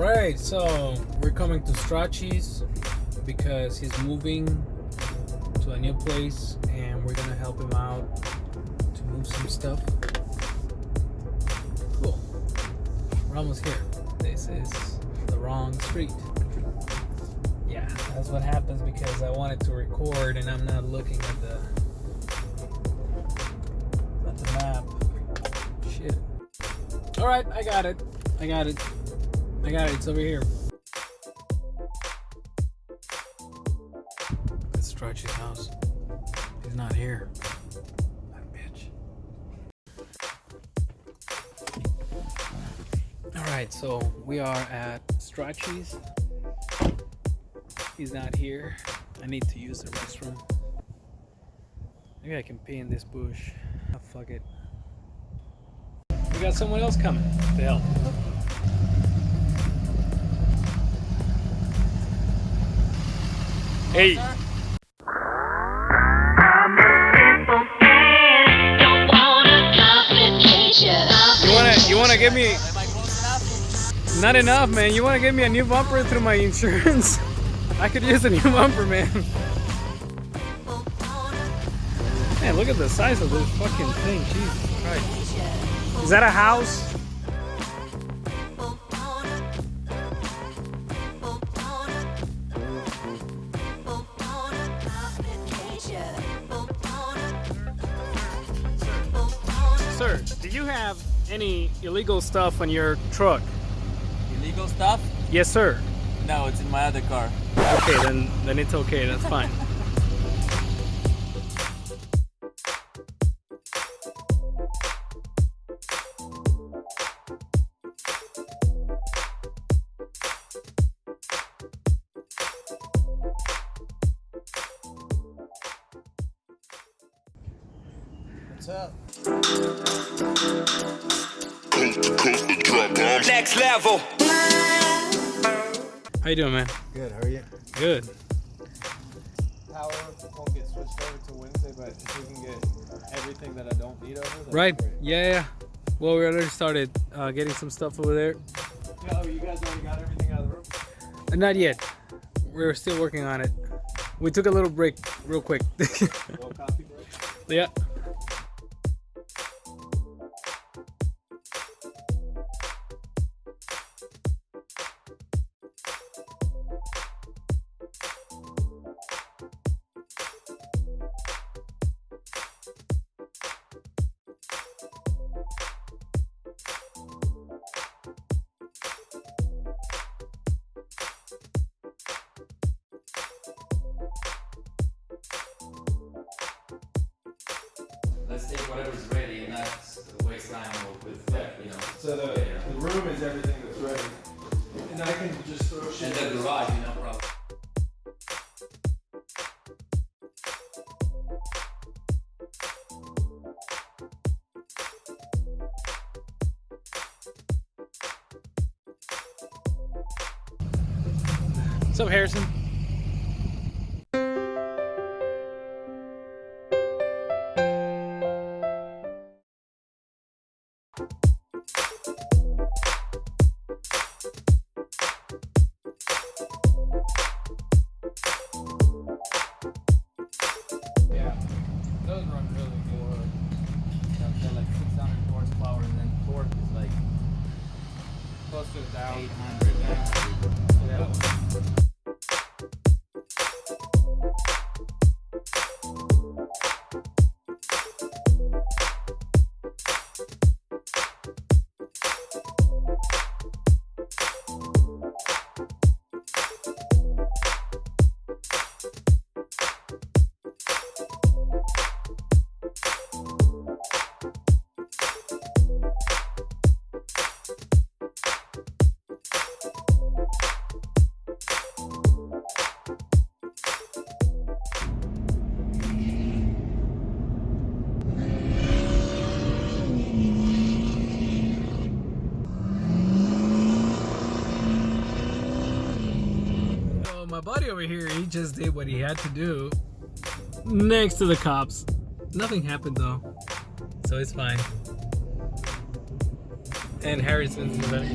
Alright, so we're coming to Strache's because he's moving to a new place and we're gonna help him out to move some stuff. Cool. We're almost here. This is the wrong street. Yeah, that's what happens because I wanted to record and I'm not looking at the map. Shit. Alright, I got it. It's over here. It's Strache's house. He's not here. That bitch. Alright, so we are at Strache's. He's not here. I need to use the restroom. Maybe I can pee in this bush. Oh, fuck it. We got someone else coming to help. Hey. You wanna give me? Not enough, man. You wanna give me a new bumper through my insurance? I could use a new bumper, man. Man, look at the size of this fucking thing. Jesus Christ. Is that a house? Sir, do you have any illegal stuff on your truck? Illegal stuff? Yes, sir. No, it's in my other car. Okay, then it's okay. That's fine. What's up? Next level. How you doing, man? Good, how are you? Good. Power won't get switched over to Wednesday, but if we can get everything that I don't need over, that's Right. great. Yeah. Well, we already started getting some stuff over there. Oh, you guys already got everything out of the room? Not yet. We're still working on it. We took a little break real quick. Little coffee break? Yeah. Let's take whatever's ready and not waste time with that, you know. So the room is everything that's ready. And I can just throw shit And the garage, you know, probably. What's up, Harrison? Yeah, those run really good. They're like 600 horsepower, and then torque is like close to 1,800. Yeah. My buddy over here, he just did what he had to do next to the cops. Nothing happened though, so it's fine. And Harrison's in the back.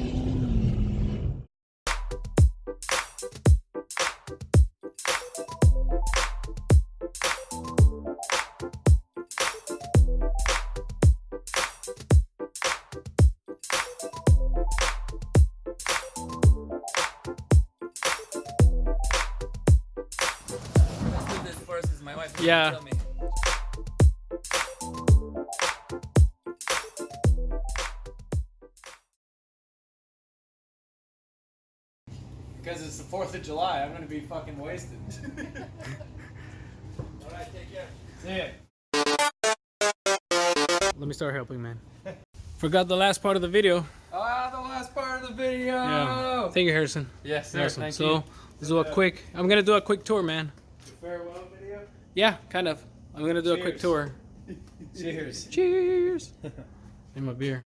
Yeah. Tell me. Because it's the 4th of July, I'm gonna be fucking wasted. Alright, take care. See ya. Let me start helping, man. Forgot the last part of the video. Ah, the last part of the video. Yeah. Thank you, Harrison. Yes, sir. Harrison. Thank So you. let's do a quick. I'm gonna do a quick tour, man. Farewell video? Yeah, kind of. I'm gonna do a quick Cheers. tour. Cheers. Cheers. And my beer.